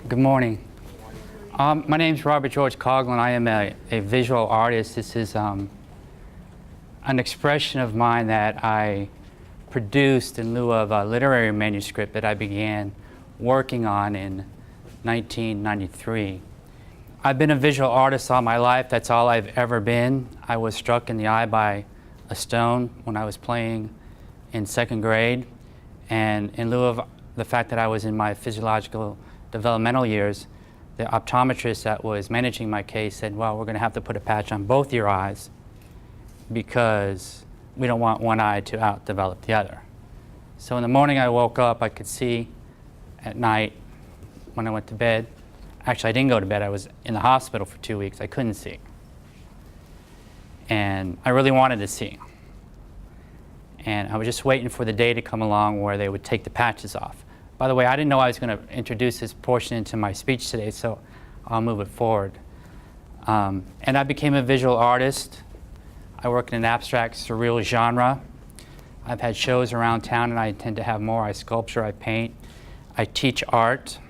Good morning. My name is Robert George Coghlan. I am a visual artist. This is an expression of mine that I produced in lieu of a literary manuscript that I began working on in 1993. I've been a visual artist all my life. That's all I've ever been. I was struck in the eye by a stone when I was playing in second grade, and in lieu of the fact that I was in my physiological developmental years, the optometrist that was managing my case said, well, we're going to have to put a patch on both your eyes because we don't want one eye to outdevelop the other. So in the morning I woke up, I could see. At night when I went to bed, actually I didn't go to bed, I was in the hospital for 2 weeks, I couldn't see. And I really wanted to see. And I was just waiting for the day to come along where they would take the patches off. By the way, I didn't know I was going to introduce this portion into my speech today, so I'll move it forward. And I became a visual artist. I work in an abstract surreal genre. I've had shows around town, and I intend to have more. I sculpture, I paint, I teach art.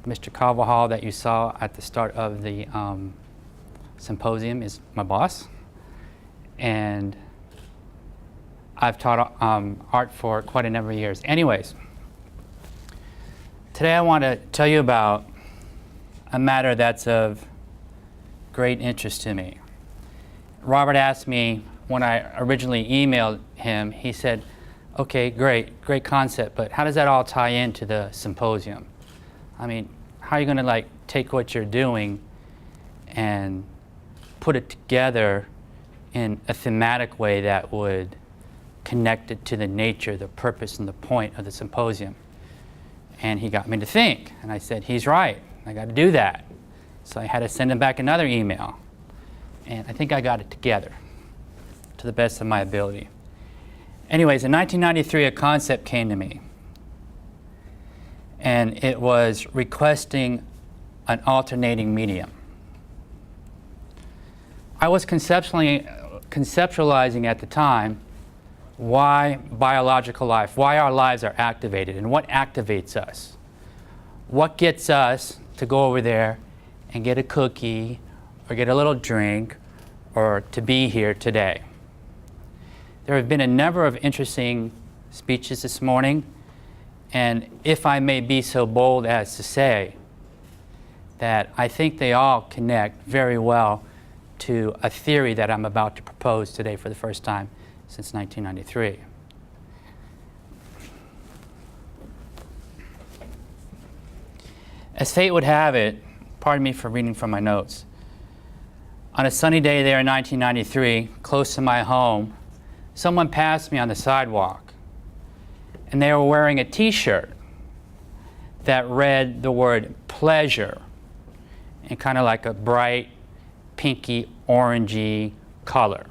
Mr. Carvajal that you saw at the start of the symposium is my boss. And I've taught art for quite a number of years. Anyways, today I want to tell you about a matter that's of great interest to me. Robert asked me when I originally emailed him, he said, okay, great concept, but how does that all tie into the symposium? I mean, how are you going to take what you're doing and put it together in a thematic way that would connect it to the nature, the purpose, and the point of the symposium? And he got me to think, and I said, he's right, I got to do that. So I had to send him back another email, and I think I got it together to the best of my ability. Anyways, in 1993, a concept came to me, and it was requesting an alternating medium. I was conceptualizing at the time why biological life, why our lives are activated, and what activates us. What gets us to go over there and get a cookie, or get a little drink, or to be here today. There have been a number of interesting speeches this morning, and if I may be so bold as to say that I think they all connect very well to a theory that I'm about to propose today for the first time since 1993. As fate would have it, pardon me for reading from my notes, on a sunny day there in 1993, close to my home, someone passed me on the sidewalk, and they were wearing a t-shirt that read the word pleasure in kind of like a bright, pinky, orangey color.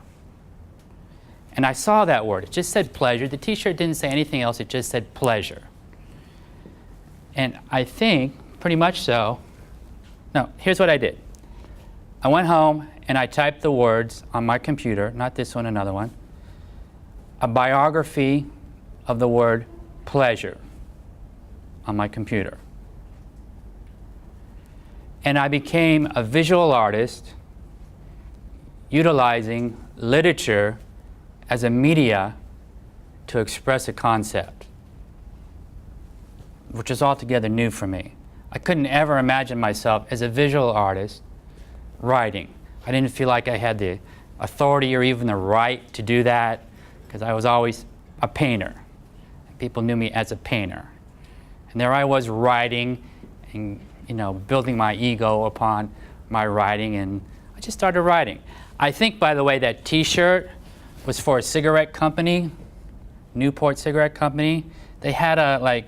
And I saw that word. It just said pleasure. The t-shirt didn't say anything else. It just said pleasure. And I think, pretty much so, no, here's what I did. I went home and I typed the words on my computer, not this one, another one, a biography of the word pleasure on my computer. And I became a visual artist utilizing literature as a media to express a concept, which is altogether new for me. I couldn't ever imagine myself as a visual artist writing. I didn't feel like I had the authority or even the right to do that, because I was always a painter. People knew me as a painter. And there I was writing and building my ego upon my writing, and I just started writing. I think, by the way, that t-shirt was for a cigarette company, Newport Cigarette Company. They had a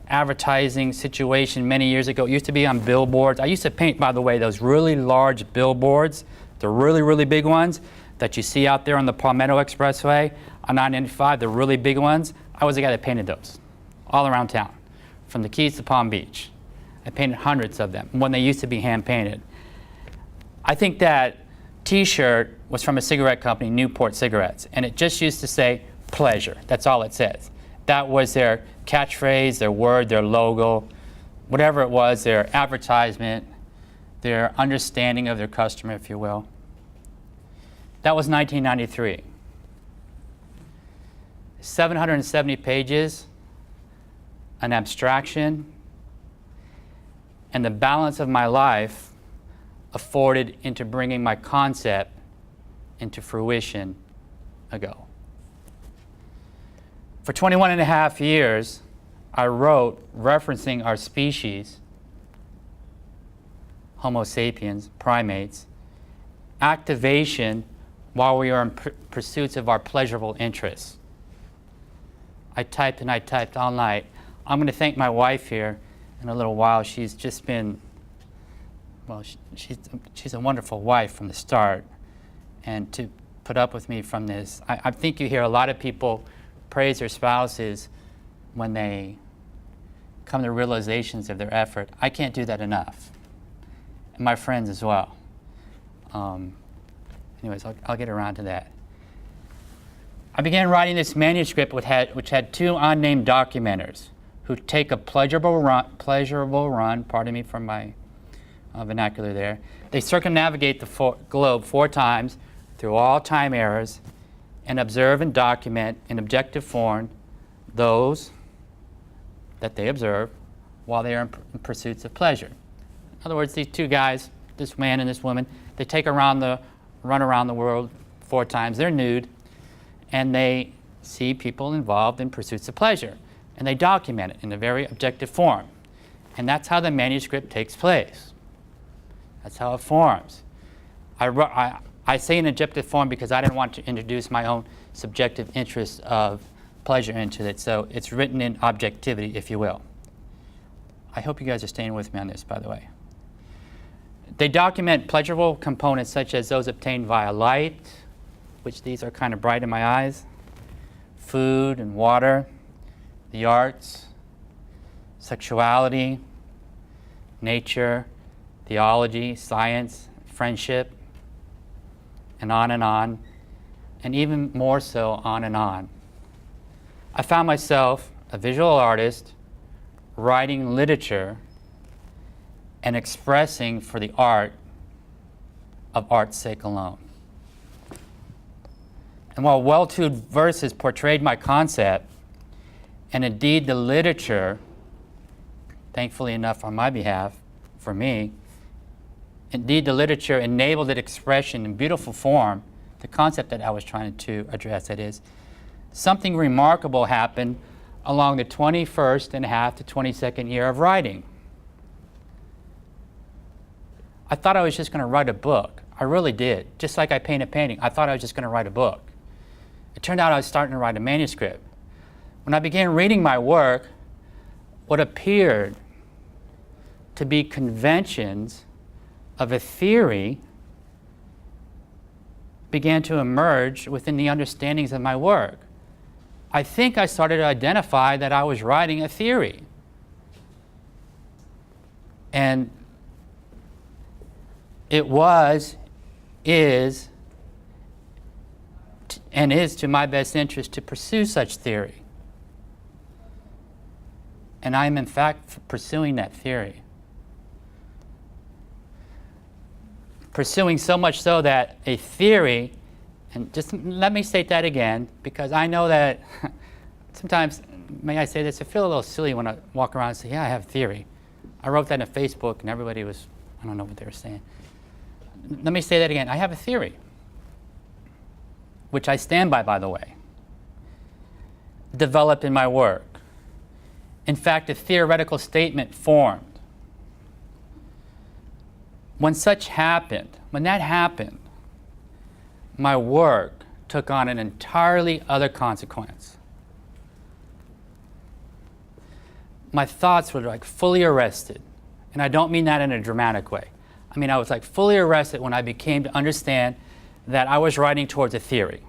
advertising situation many years ago. It used to be on billboards. I used to paint, by the way, those really large billboards, the really, really big ones that you see out there on the Palmetto Expressway on 995, the really big ones. I was the guy that painted those all around town, from the Keys to Palm Beach. I painted hundreds of them when they used to be hand-painted. I think that t-shirt was from a cigarette company, Newport Cigarettes, and it just used to say pleasure. That's all it says. That was their catchphrase, their word, their logo. whatever it was, their advertisement, their understanding of their customer, if you will. That was 1993. 770 pages, an abstraction, and the balance of my life afforded into bringing my concept into fruition ago. For 21 and a half years, I wrote referencing our species, Homo sapiens, primates, activation while we are in pursuits of our pleasurable interests. I typed and I typed all night. I'm going to thank my wife here in a little while. She's just been, well, she's a wonderful wife from the start. And to put up with me from this, I think you hear a lot of people praise their spouses when they come to realizations of their effort. I can't do that enough. And my friends as well. Anyways, I'll get around to that. I began writing this manuscript which had two unnamed documenters who take a pleasurable run, pardon me for my vernacular there. They circumnavigate the globe 4 times through all time eras and observe and document in objective form those that they observe while they are in pursuits of pleasure. In other words, these two guys, this man and this woman, they run around the world 4 times. They're nude, and they see people involved in pursuits of pleasure, and they document it in a very objective form. And that's how the manuscript takes place. That's how it forms. I say in objective form because I didn't want to introduce my own subjective interest of pleasure into it, so it's written in objectivity, if you will. I hope you guys are staying with me on this, by the way. They document pleasurable components such as those obtained via light, which these are kind of bright in my eyes, food and water, the arts, sexuality, nature, theology, science, friendship, and on, and even more so on and on. I found myself, a visual artist, writing literature and expressing for the art of art's sake alone. And while well-tuned verses portrayed my concept, and indeed the literature, thankfully enough on my behalf, for me, indeed the literature enabled that expression in beautiful form, the concept that I was trying to address, that is, something remarkable happened along the 21st and a half to 22nd year of writing. I thought I was just going to write a book. I really did. Just like I paint a painting, I thought I was just going to write a book. It turned out I was starting to write a manuscript. When I began reading my work, what appeared to be conventions of a theory began to emerge within the understandings of my work. I think I started to identify that I was writing a theory. And it was, is to my best interest to pursue such theory. And I am in fact pursuing that theory. Pursuing so much so that a theory, and just let me state that again, because I know that sometimes, may I say this, I feel a little silly when I walk around and say, yeah, I have a theory. I wrote that on Facebook and everybody was, I don't know what they were saying. Let me say that again. I have a theory, which I stand by the way, developed in my work. In fact, a theoretical statement formed. When that happened, my work took on an entirely other consequence. My thoughts were like fully arrested, and I don't mean that in a dramatic way. I mean, I was like fully arrested when I became to understand that I was writing towards a theory.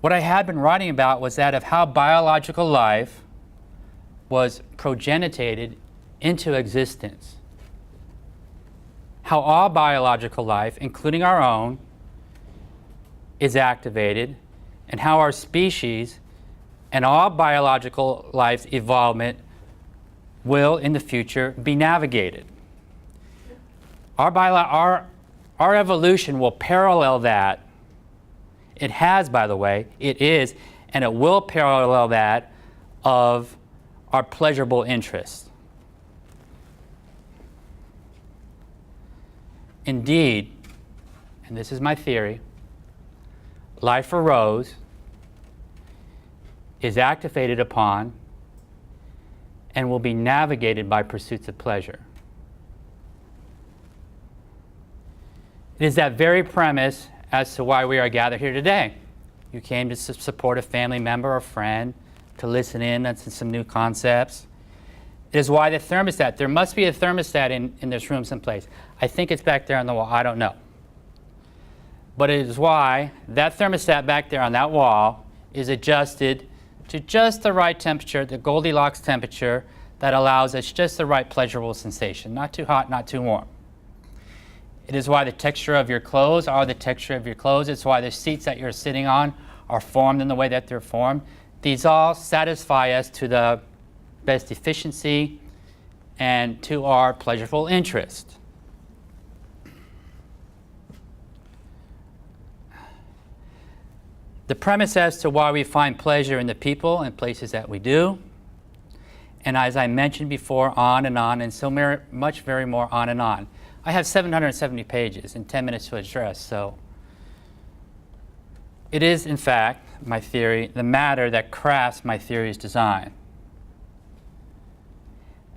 What I had been writing about was that of how biological life was progenitated into existence. How all biological life, including our own, is activated, and how our species And all biological life's evolvement will, in the future, be navigated. Our evolution will parallel that. It has, by the way, it is, and it will parallel that of our pleasurable interests. Indeed, and this is my theory, life arose, is activated upon, and will be navigated by pursuits of pleasure. It is that very premise as to why we are gathered here today. You came to support a family member or friend, to listen in on some new concepts. It is why the thermostat, there must be a thermostat in this room someplace. I think it's back there on the wall, I don't know. But it is why that thermostat back there on that wall is adjusted to just the right temperature, the Goldilocks temperature that allows us just the right pleasurable sensation, not too hot, not too warm. It is why the texture of your clothes are the texture of your clothes. It's why the seats that you're sitting on are formed in the way that they're formed. These all satisfy us to the best efficiency and to our pleasurable interest. The premise as to why we find pleasure in the people and places that we do, and as I mentioned before, on, and so much very more on and on. I have 770 pages and 10 minutes to address, so it is, in fact, my theory, the matter that crafts my theory's design.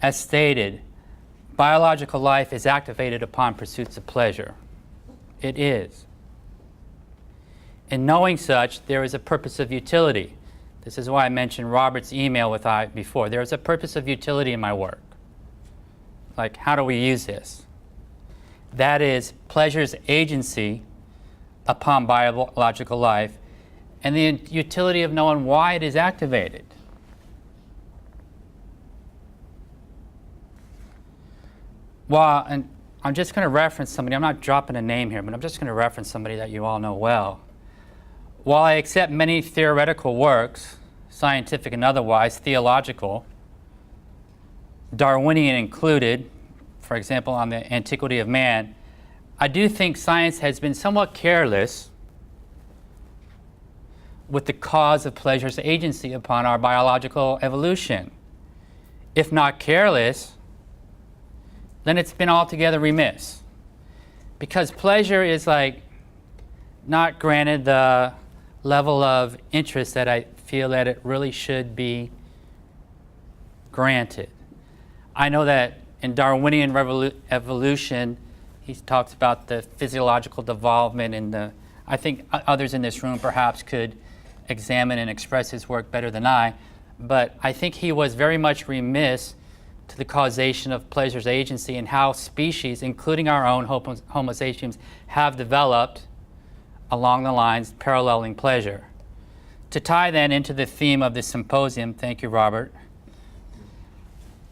As stated, biological life is activated upon pursuits of pleasure. It is. In knowing such, there is a purpose of utility. This is why I mentioned Robert's email with I before. There is a purpose of utility in my work. Like, how do we use this? That is pleasure's agency upon biological life and the utility of knowing why it is activated. Well, and I'm just going to reference somebody. I'm not dropping a name here, but I'm just going to reference somebody that you all know well. While I accept many theoretical works, scientific and otherwise, theological, Darwinian included, for example, on the antiquity of man, I do think science has been somewhat careless with the cause of pleasure's agency upon our biological evolution. If not careless, then it's been altogether remiss. Because pleasure is like not granted the level of interest that I feel that it really should be granted. I know that in Darwinian evolution, he talks about the physiological development and I think others in this room perhaps could examine and express his work better than I, but I think he was very much remiss to the causation of pleasure's agency and how species, including our own Homo sapiens, have developed along the lines paralleling pleasure. To tie then into the theme of this symposium, thank you, Robert,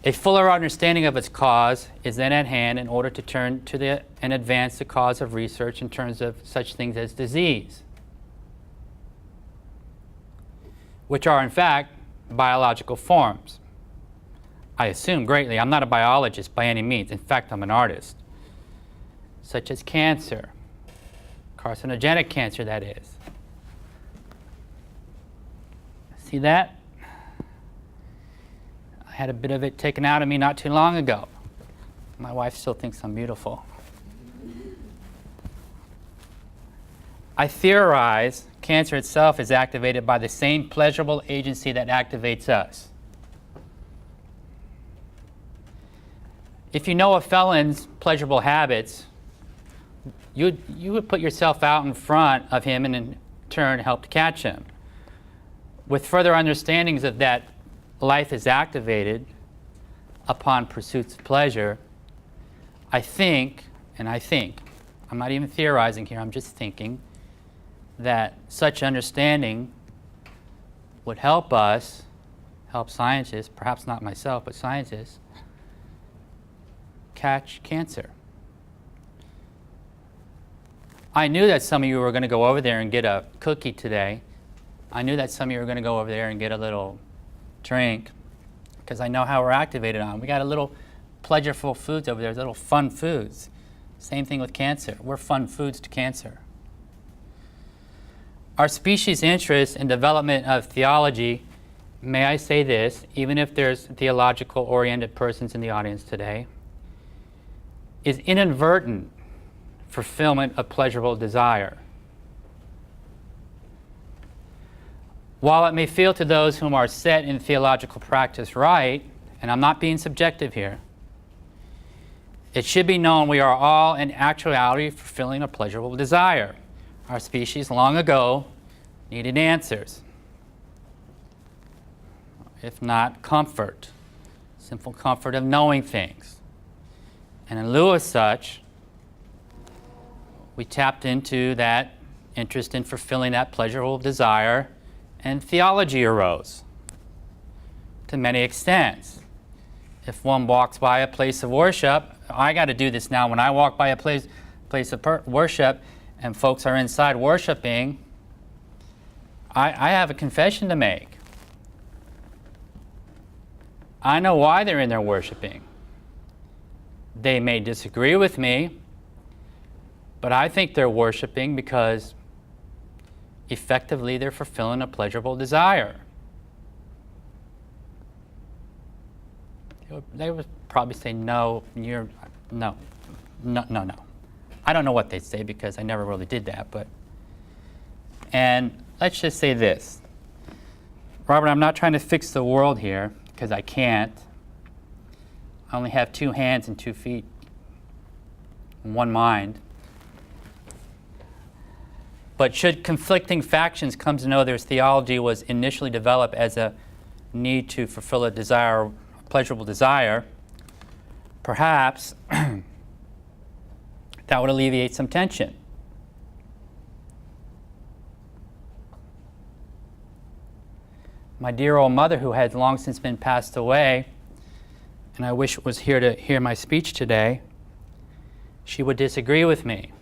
a fuller understanding of its cause is then at hand in order to turn to and advance the cause of research in terms of such things as disease, which are in fact biological forms. I assume greatly. I'm not a biologist by any means. In fact, I'm an artist. Such as cancer, carcinogenic cancer, that is. See that? I had a bit of it taken out of me not too long ago. My wife still thinks I'm beautiful. I theorize cancer itself is activated by the same pleasurable agency that activates us. If you know a felon's pleasurable habits, you would put yourself out in front of him and in turn help to catch him. With further understandings of that life is activated upon pursuits of pleasure, I think, I'm not even theorizing here, I'm just thinking, that such understanding would help us, help scientists, perhaps not myself, but scientists, catch cancer. I knew that some of you were going to go over there and get a cookie today I knew that some of you were going to go over there and get a little drink because I know how we're activated on. We got a little pleasureful foods over there, little fun foods. Same thing with cancer. We're fun foods to cancer. Our species' interest in development of theology, may I say this, even if there's theological-oriented persons in the audience today, is inadvertent fulfillment of pleasurable desire. While it may feel to those whom are set in theological practice right, and I'm not being subjective here, it should be known we are all in actuality fulfilling a pleasurable desire. Our species long ago needed answers, if not comfort, simple comfort of knowing things. And in lieu of such, we tapped into that interest in fulfilling that pleasurable desire, and theology arose to many extents. If one walks by a place of worship, I got to do this now. When I walk by a place of worship and folks are inside worshiping, I have a confession to make. I know why they're in there worshiping. They may disagree with me, but I think they're worshiping because effectively they're fulfilling a pleasurable desire. They would probably say, no. I don't know what they'd say because I never really did that. And let's just say this. Robert, I'm not trying to fix the world here because I can't. I only have 2 hands and 2 feet and 1 mind. But should conflicting factions come to know their theology was initially developed as a need to fulfill a desire, a pleasurable desire, perhaps that would alleviate some tension. My dear old mother, who had long since been passed away, and I wish was here to hear my speech today, she would disagree with me,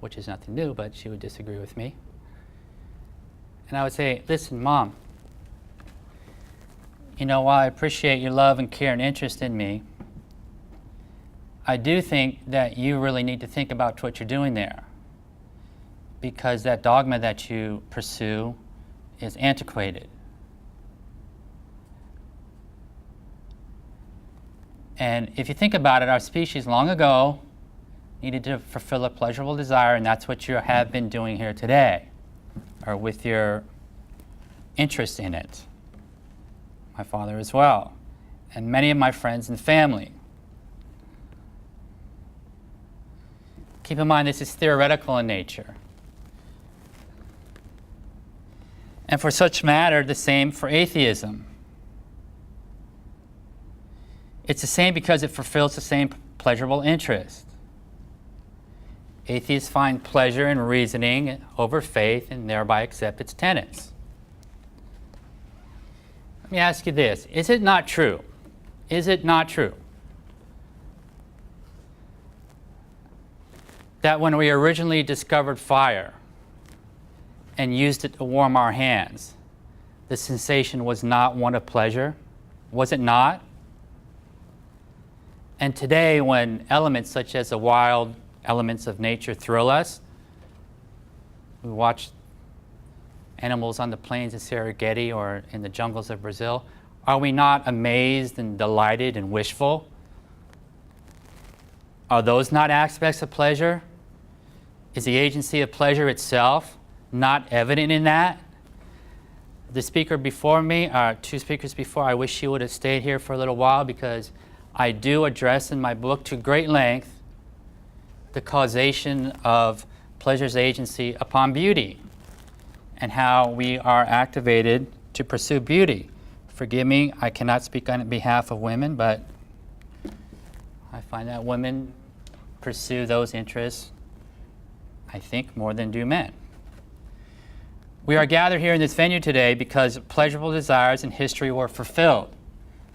which is nothing new, but she would disagree with me. And I would say, listen, Mom, while I appreciate your love and care and interest in me, I do think that you really need to think about what you're doing there, because that dogma that you pursue is antiquated. And if you think about it, our species long ago needed to fulfill a pleasurable desire, and that's what you have been doing here today, or with your interest in it. My father as well, and many of my friends and family. Keep in mind, this is theoretical in nature. And for such matter, the same for atheism. It's the same because it fulfills the same pleasurable interest. Atheists find pleasure in reasoning over faith and thereby accept its tenets. Let me ask you this. Is it not true? Is it not true that when we originally discovered fire and used it to warm our hands, the sensation was not one of pleasure? Was it not? And today, when elements such as the wild elements of nature thrill us, we watch animals on the plains of Serengeti or in the jungles of Brazil, are we not amazed and delighted and wishful? Are those not aspects of pleasure? Is the agency of pleasure itself not evident in that? The speaker before me, 2 speakers before, I wish she would have stayed here for a little while, because I do address in my book to great length the causation of pleasure's agency upon beauty and how we are activated to pursue beauty. Forgive me, I cannot speak on behalf of women, but I find that women pursue those interests, I think, more than do men. We are gathered here in this venue today because pleasurable desires in history were fulfilled.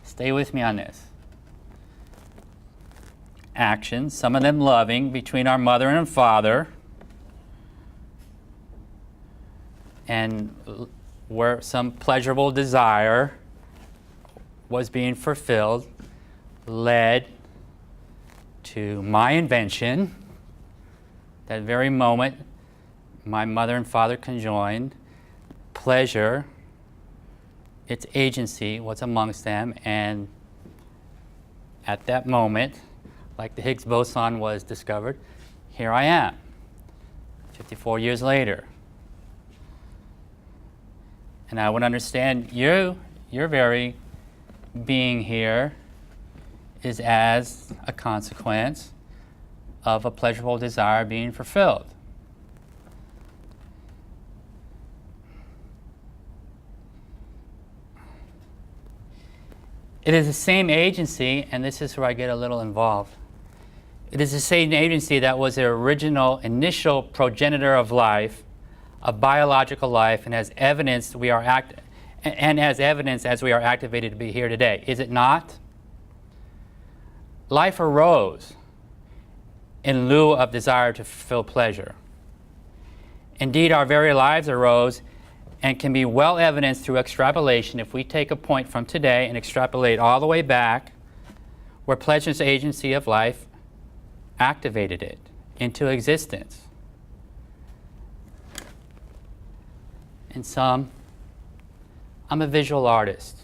Stay with me on this. Actions, some of them loving, between our mother and father, and where some pleasurable desire was being fulfilled led to my invention. That very moment, my mother and father conjoined. Pleasure, its agency, was amongst them, and at that moment, like the Higgs boson was discovered, here I am, 54 years later. And I would understand your very being here is as a consequence of a pleasurable desire being fulfilled. It is the same agency, and this is where I get a little involved. It is the same agency that was the original, initial progenitor of life, of biological life, and as evidence we are as we are activated to be here today. Is it not? Life arose in lieu of desire to fulfill pleasure. Indeed, our very lives arose and can be well evidenced through extrapolation if we take a point from today and extrapolate all the way back where pleasure's agency of life activated it into existence. In sum, I'm a visual artist.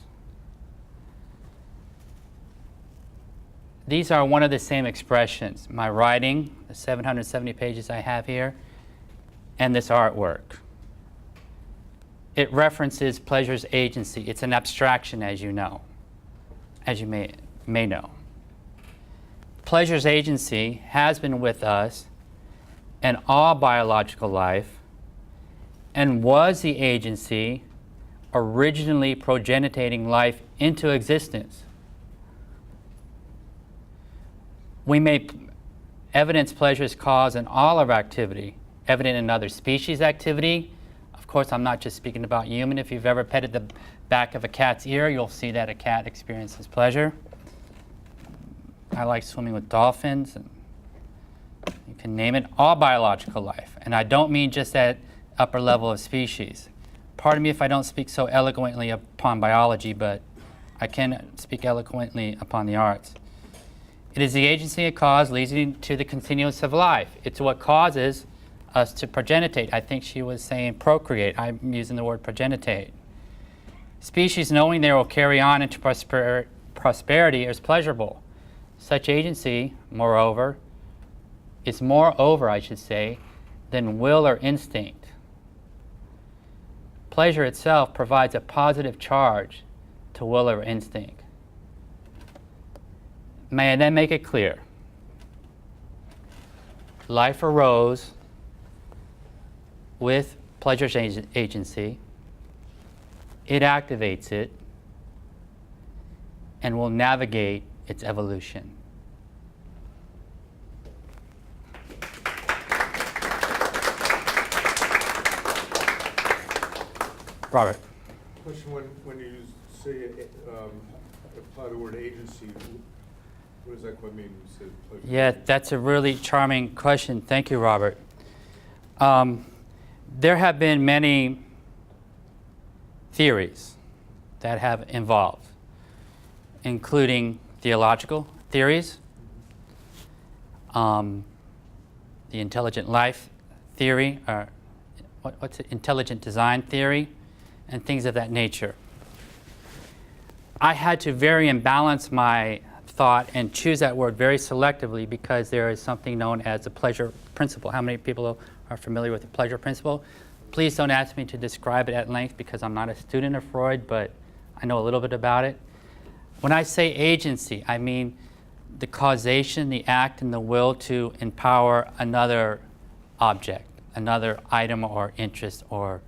These are one of the same expressions. My writing, the 770 pages I have here, and this artwork. It references pleasure's agency. It's an abstraction, as you know, as you may know. Pleasure's agency has been with us in all biological life and was the agency originally progenitating life into existence. We may evidence pleasure's cause in all of our activity, evident in other species' activity. Of course, I'm not just speaking about human. If you've ever petted the back of a cat's ear, you'll see that a cat experiences pleasure. I like swimming with dolphins, and you can name it, all biological life. And I don't mean just that upper level of species. Pardon me if I don't speak so eloquently upon biology, but I can speak eloquently upon the arts. It is the agency of cause leading to the continuance of life. It's what causes us to progenitate. I think she was saying procreate. I'm using the word progenitate. Species knowing they will carry on into prosperity is pleasurable. Such agency, moreover, is moreover, I should say, than will or instinct. Pleasure itself provides a positive charge to will or instinct. May I then make it clear? Life arose with pleasure's agency. It activates it and will navigate its evolution. Robert. Question: when you say apply the word agency, what does that quite mean? You said pleasure. Yeah, that's a really charming question. Thank you, Robert. There have been many theories that have evolved, including theological theories, the intelligent life theory, or what's it, intelligent design theory, and things of that nature. I had to vary and balance my thought and choose that word very selectively because there is something known as the pleasure principle. How many people are familiar with the pleasure principle? Please don't ask me to describe it at length because I'm not a student of Freud, but I know a little bit about it. When I say agency, I mean the causation, the act, and the will to empower another object, another item or interest or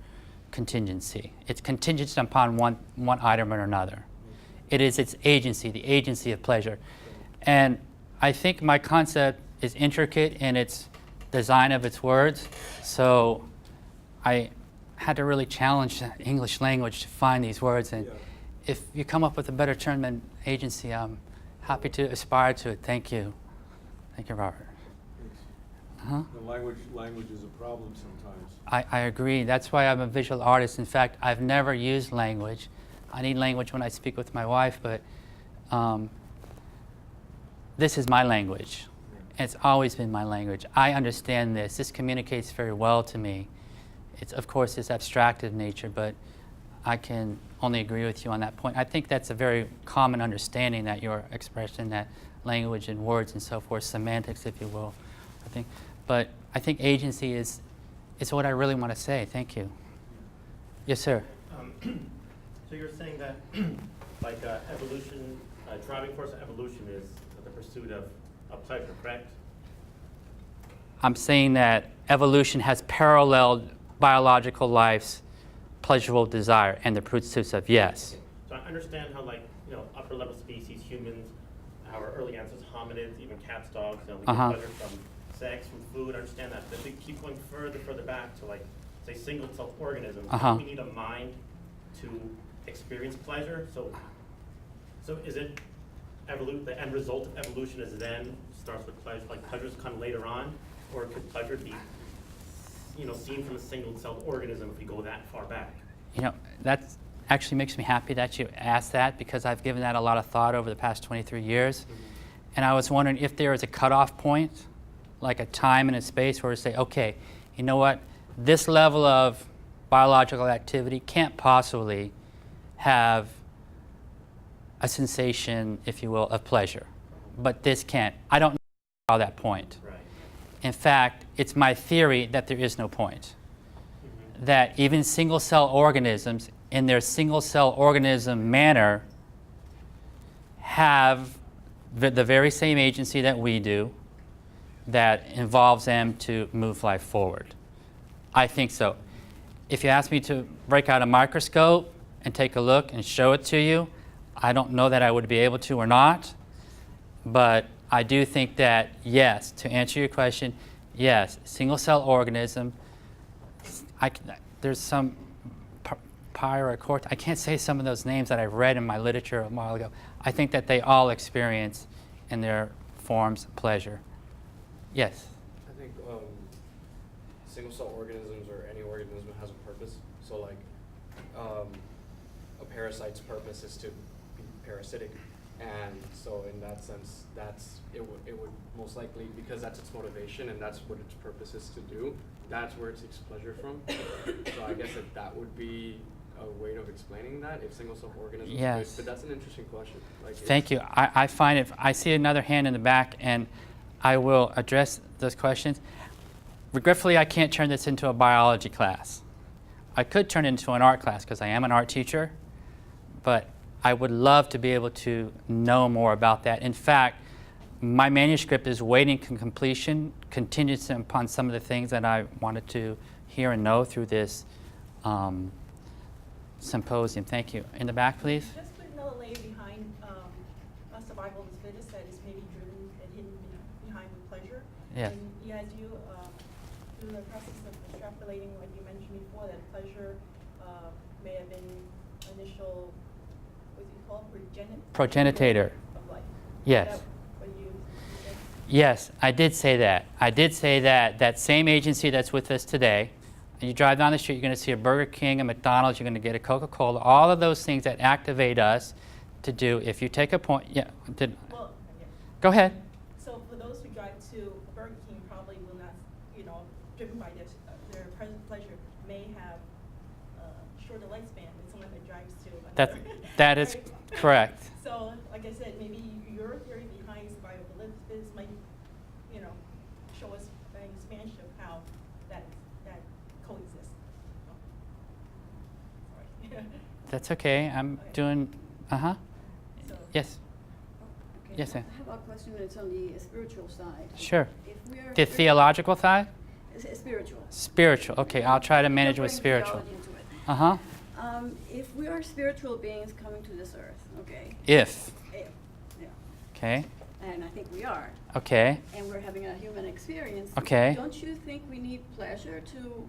contingency. It's contingent upon one item or another. It is its agency, the agency of pleasure. And I think my concept is intricate in its design of its words, so I had to really challenge the English language to find these words. And if you come up with a better term than agency, I'm happy to aspire to it. Thank you. Thank you, Robert. The language is a problem sometimes. I agree. That's why I'm a visual artist. In fact, I've never used language. I need language when I speak with my wife, but this is my language. It's always been my language. I understand this. This communicates very well to me. It's, of course, it's abstractive nature, but I can only agree with you on that point. I think that's a very common understanding, that your expression, that language and words and so forth, semantics, if you will, I think. But I think agency is what I really want to say. Thank you. Yes, sir. So you're saying that like evolution, driving force of evolution is the pursuit of pleasure, correct? I'm saying that evolution has paralleled biological life's pleasurable desire and the pursuits of yes. So I understand how, like, you know, upper level species, humans, our early ancestors, hominids, even cats, dogs, you know, we get pleasure from sex, from food. I understand that. But if we keep going further back to, like, say, single-celled organisms, we need a mind to experience pleasure. So is it the end result of evolution is then starts with pleasure, like pleasure's come later on, or could pleasure be, you know, seen from a single-celled organism if we go that far back? You know, that actually makes me happy that you asked that, because I've given that a lot of thought over the past 23 years. And I was wondering if there is a cutoff point, like a time and a space where we say, okay, you know what, this level of biological activity can't possibly have a sensation, if you will, of pleasure. But this can't. I don't know that point. Right. In fact, it's my theory that there is no point. That even single-cell organisms, in their single-cell organism manner, have the very same agency that we do that involves them to move life forward. I think so. If you ask me to break out a microscope and take a look and show it to you, I don't know that I would be able to or not, but I do think that, yes, to answer your question, yes, single-cell organism, there's some pyracort, I can't say some of those names that I read in my literature a while ago. I think that they all experience in their forms pleasure. Yes? I think single-cell organisms, or any organism, has a purpose. So like a parasite's purpose is to be parasitic. And so in that sense, it would most likely, because that's its motivation and that's what its purpose is to do, that's where it takes pleasure from. So I guess that would be a way of explaining that, if single-cell organisms. Yes. But that's an interesting question. Like, thank you. I find it, I see another hand in the back, and I will address those questions. Regretfully, I can't turn this into a biology class. I could turn it into an art class, because I am an art teacher, but I would love to be able to know more about that. In fact, my manuscript is waiting for completion, contingent upon some of the things that I wanted to hear and know through this symposium. Thank you. In the back, please. Just put another layer behind a survival of the fittest that is maybe driven and hidden behind with pleasure. Yes. And as you do the process of extrapolating what you mentioned before, that pleasure may have been initial, what do you call it, Progenitator. of life. Yes. Is that what you said? Yes, I did say that. I did say that that same agency that's with us today, and you drive down the street, you're going to see a Burger King, a McDonald's, you're going to get a Coca-Cola, all of those things that activate us to do, if you take a point, Well, yeah. Go ahead. So for those who drive to Burger King, probably will not, you know, driven by their present pleasure, may have shorter lifespan than someone that drives to another. That is Right? correct. So, like I said, maybe your theory behind survival of the fittest might, you know, show us an expansion of how that coexists. Sorry. That's okay. I'm doing, So, yes, Okay. Yes, ma'am. I have a question that's on the spiritual side. sure. If we're The theological side? spiritual. Spiritual. Okay, I'll try to manage with Incorporating spiritual. theology into it. Uh-huh. If we are spiritual beings coming to this earth, okay? If. If, yeah. Okay. And I think we are. Okay. And we're having a human experience. Okay. Don't you think we need pleasure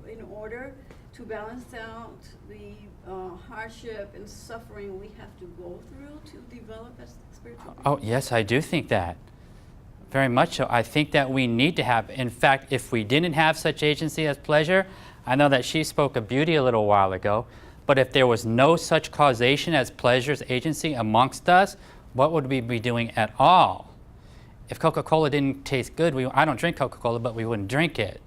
in order to balance out the hardship and suffering we have to go through to develop as spiritual beings? Oh, yes, I do think that. Very much so. I think that we need to have, in fact, if we didn't have such agency as pleasure, I know that she spoke of beauty a little while ago, but if there was no such causation as pleasure's agency amongst us, what would we be doing at all? If Coca-Cola didn't taste good, I don't drink Coca-Cola, but we wouldn't drink it.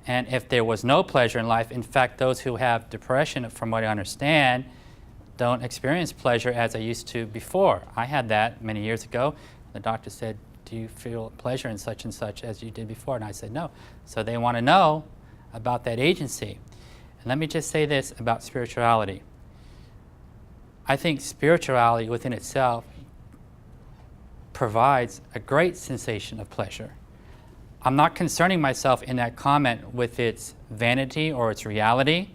And if there was no pleasure in life, in fact, those who have depression, from what I understand, don't experience pleasure as I used to before. I had that many years ago. The doctor said, do you feel pleasure in such and such as you did before? And I said, no. So they want to know about that agency. And let me just say this about spirituality. I think spirituality within itself provides a great sensation of pleasure. I'm not concerning myself in that comment with its vanity or its reality.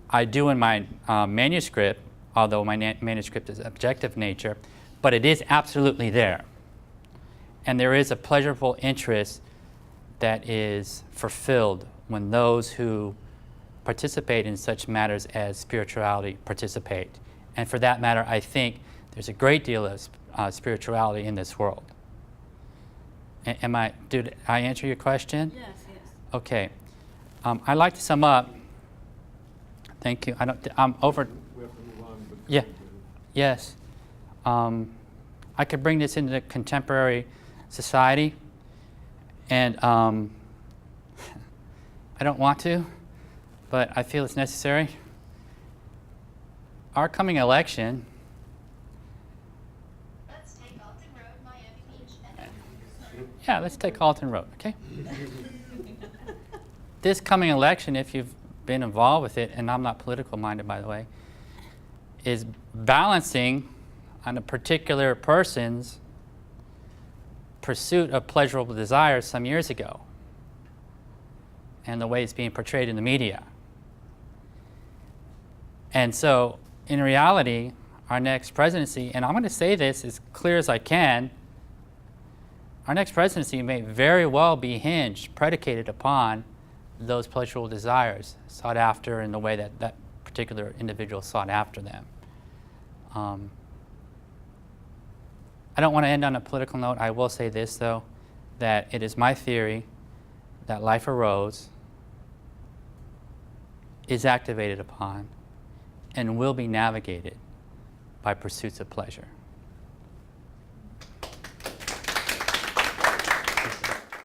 I do in my manuscript, although my manuscript is objective nature, but it is absolutely there. And there is a pleasurable interest that is fulfilled when those who participate in such matters as spirituality participate. And for that matter, I think there's a great deal of spirituality in this world. Did I answer your question? Yes, yes. Okay. I'd like to sum up. Thank you. I'm over. We have to move on. But Yeah. Yes. I could bring this into contemporary society, and I don't want to, but I feel it's necessary. Our coming election. Let's take Alton Road, Miami Beach. Yeah, let's take Alton Road, okay? This coming election, if you've been involved with it, and I'm not political minded, by the way, is balancing on a particular person's pursuit of pleasurable desires some years ago and the way it's being portrayed in the media. And so, in reality, our next presidency, and I'm going to say this as clear as I can, our next presidency may very well be predicated upon those pleasurable desires sought after in the way that that particular individual sought after them. I don't want to end on a political note. I will say this, though, that it is my theory that life arose, is activated upon, and will be navigated by pursuits of pleasure.